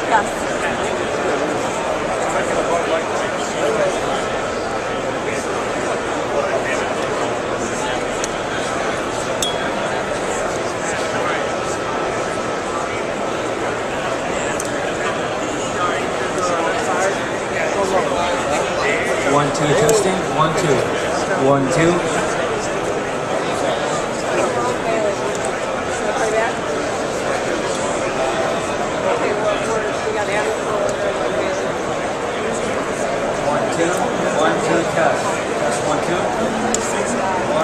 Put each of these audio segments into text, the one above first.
One, two, testing. 1, 2. 1, 2. One, two, test. Test 1, 2. 1, 2.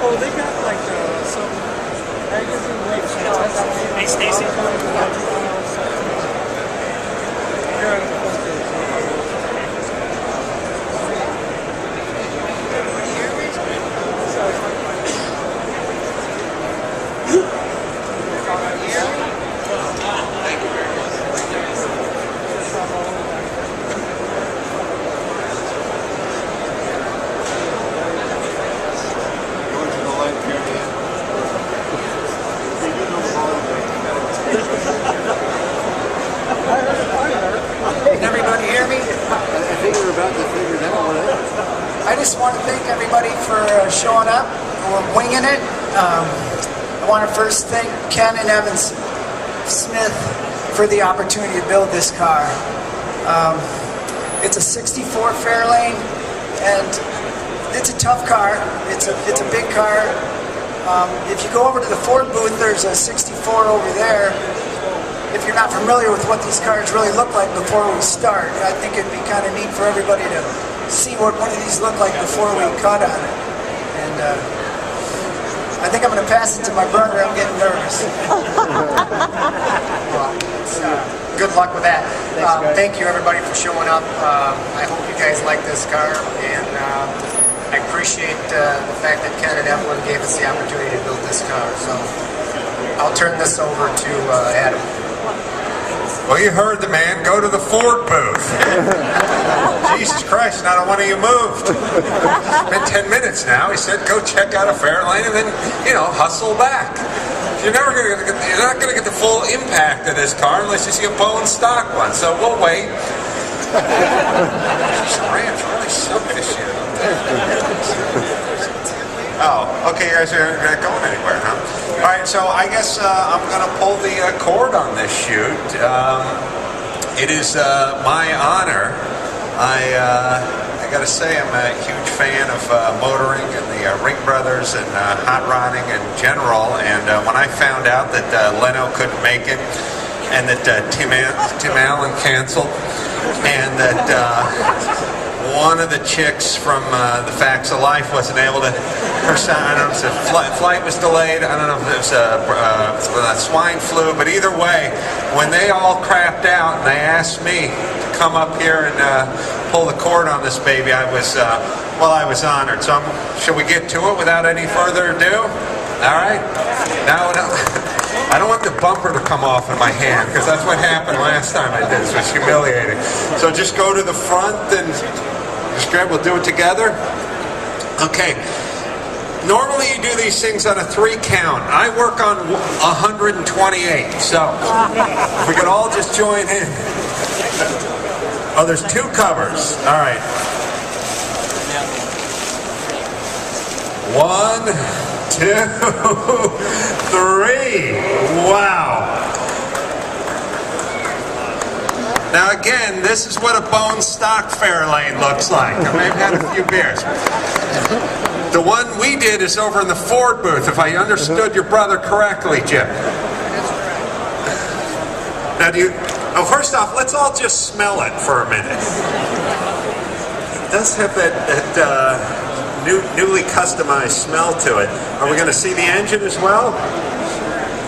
Oh, they got like some magazine waves. Hey, Stacy. Everybody hear me? I think we're about to figure it out. I just want to thank everybody for showing up. We're winging it. I want to first thank Ken and Evan Smith for the opportunity to build this car. It's a 64 Fairlane, and it's a tough car. It's a big car. If you go over to the Ford booth, there's a 64 over there. If you're not familiar with what these cars really look like before we start, I think it'd be kind of neat for everybody to see what one of these look like before we cut on it. And I think I'm going to pass it to my brother. I'm getting nervous. Good luck with that. Thank you everybody for showing up. I hope you guys like this car, and I appreciate the fact that Ken and Evelyn gave us the opportunity to build this car. So I'll turn this over to Adam. Well, you heard the man. Go to the Ford booth. Jesus Christ, not one of you moved. It's been 10 minutes now. He said, go check out a Fairlane and then, hustle back. You're not going to get the full impact of this car unless you see a bone stock one. So we'll wait. This Rams really suck this year. Oh, okay, you guys are not going anywhere, huh? All right, so I guess I'm going to pull the cord on this shoot. It is my honor. I got to say I'm a huge fan of motoring and the Ring Brothers and hot rodding in general. And when I found out that Leno couldn't make it, and that Tim Allen canceled, and that one of the chicks from The Facts of Life wasn't able to, I don't know if the flight was delayed, I don't know if it was swine flu, but either way, when they all crapped out and they asked me to come up here and pull the cord on this baby, I was honored. So should we get to it without any further ado? All right. Now, I don't want the bumper to come off in my hand, because that's what happened last time I did this. It was humiliating. So just go to the front and just grab, we'll do it together. Okay. Normally you do these things on a 3 count. I work on 128, so if we could all just join in. Oh, there's 2 covers. All right. 1, 2, 3. Wow. Now again, this is what a bone stock Fairlane looks like. I may have had a few beers. The one we did is over in the Ford booth, if I understood your brother correctly, Jim. Now first off, let's all just smell it for a minute. It does have that newly customized smell to it. Are we going to see the engine as well?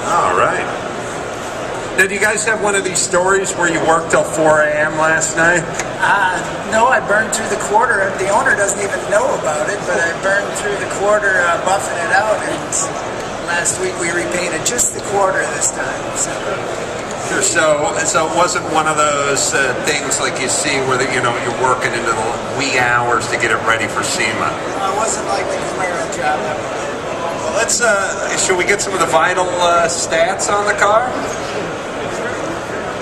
All right. Now, do you guys have one of these stories where you worked till 4 a.m. last night? No, I burned through the quarter. The owner doesn't even know about it, but I burned through the quarter buffing it out, and last week we repainted just the quarter this time. So. So it wasn't one of those things like you see where you're working into the wee hours to get it ready for SEMA. It wasn't like the Camaro job. Well, let's. Should we get some of the vital stats on the car?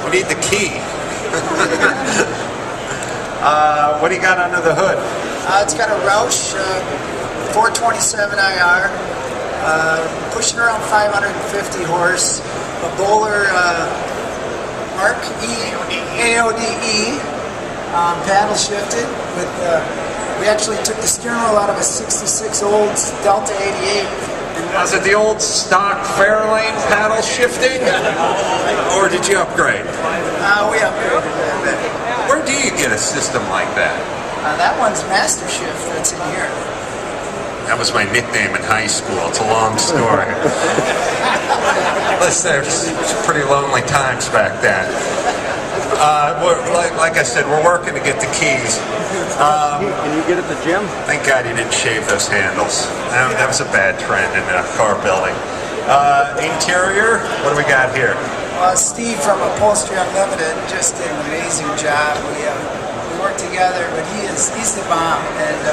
We need the key. What do you got under the hood? It's got a Roush 427 IR, pushing around 550 horse, a Bowler Mark E AODE, paddle shifted. With we actually took the steering wheel out of a ~66 Olds Delta 88. Was it the old stock Fairlane paddle shifting, or did you upgrade? We upgraded a bit. Where do you get a system like that? That one's Master Shift. That's in here. That was my nickname in high school. It's a long story. Listen, there's pretty lonely times back then. Like I said, we're working to get the keys. Can you get at the gym? Thank God you didn't shave those handles. That was a bad trend in car building. Interior, what do we got here? Steve from Upholstery Unlimited just did an amazing job. We worked together, but he's the bomb. And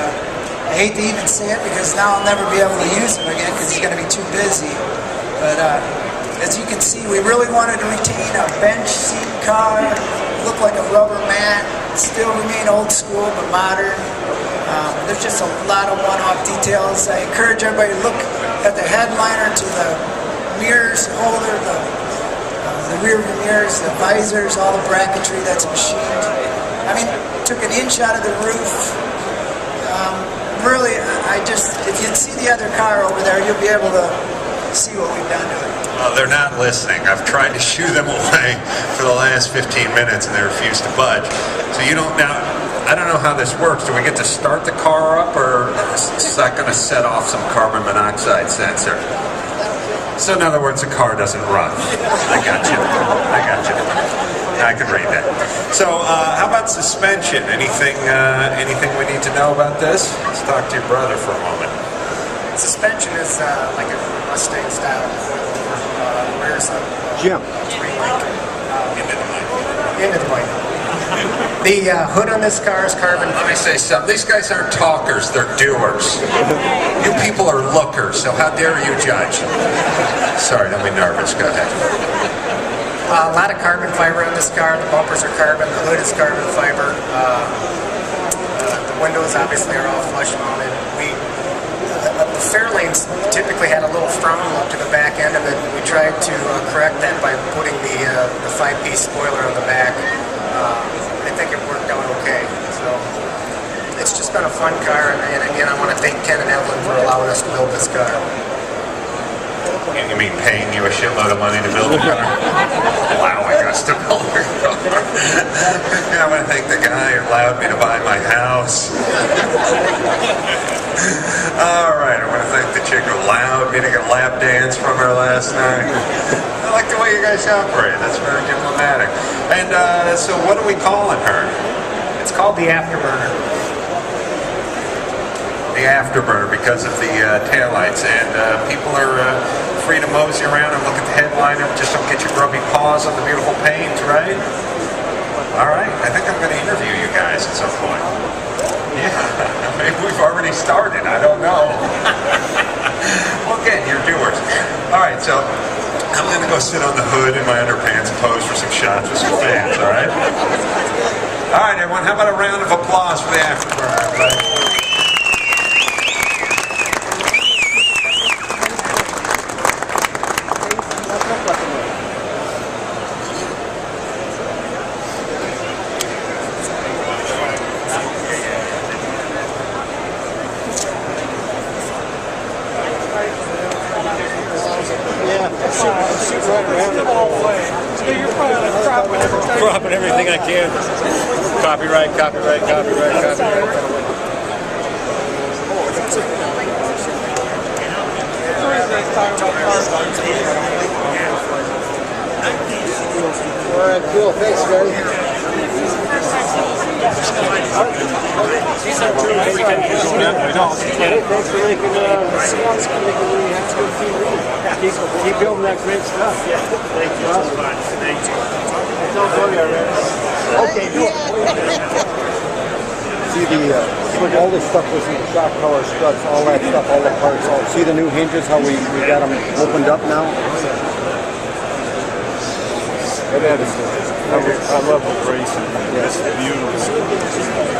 I hate to even say it because now I'll never be able to use him again because he's going to be too busy. But as you can see, we really wanted to retain a bench seat car, look like a rubber mat, still remain old school but modern. There's just a lot of one-off details. I encourage everybody to look at the headliner, to the mirrors holder, the rear view mirrors, the visors, all the bracketry that's machined. I mean, took an inch out of the roof. Really, if you see the other car over there, you'll be able to see what we've done to it. Well, they're not listening. I've tried to shoo them away for the last 15 minutes and they refuse to budge. So you don't now. I don't know how this works. Do we get to start the car up, or is that going to set off some carbon monoxide sensor? So in other words, the car doesn't run. I got you. I could read that. So how about suspension? Anything we need to know about this? Let's talk to your brother for a moment. Suspension is like a Mustang style. Where's the Jim. Into the mic. The hood on this car is carbon. Let me say something. These guys aren't talkers, they're doers. You people are lookers, so how dare you judge? Sorry, don't be nervous. Go ahead. A lot of carbon fiber on this car. The bumpers are carbon. The hood is carbon fiber. The windows obviously are all flush mounted. The Fairlanes typically had a little frown look to the back end of it. We tried to correct that by putting the 5-piece spoiler on the back. I think it worked out okay. So it's just been a fun car, and again, I want to thank Ken and Evelyn for allowing us to build this car. You mean paying you a shitload of money to build a car? Allowing us to build a car. I want to thank the guy who allowed me to buy my house. All right, I want to thank the chick who allowed me to get a lap dance from her last night. I like the way you guys operate. That's very diplomatic. And so what are we calling her? It's called the Afterburner. The Afterburner, because of the taillights. And people are free to mosey around and look at the headliner. Just don't get your grubby paws on the beautiful paint, right? All right, I think I'm going to interview you guys at some point. Yeah, maybe we've already started. I don't know. Well, again, you're doers. All right, so I'm going to go sit on the hood in my underpants and pose for some shots with some fans, all right? All right, everyone, how about a round of applause for the Afterburner, everybody? Dropping everything I can. Copyright. All right, cool. Thanks, guys. Thanks for making keep building that great stuff. Thank you. Thank you. Don't go there, man. Okay, do it. See all this stuff was in the shock tower struts, all that stuff, all the parts. See the new hinges, how we got them opened up now? I love the racing. It's beautiful.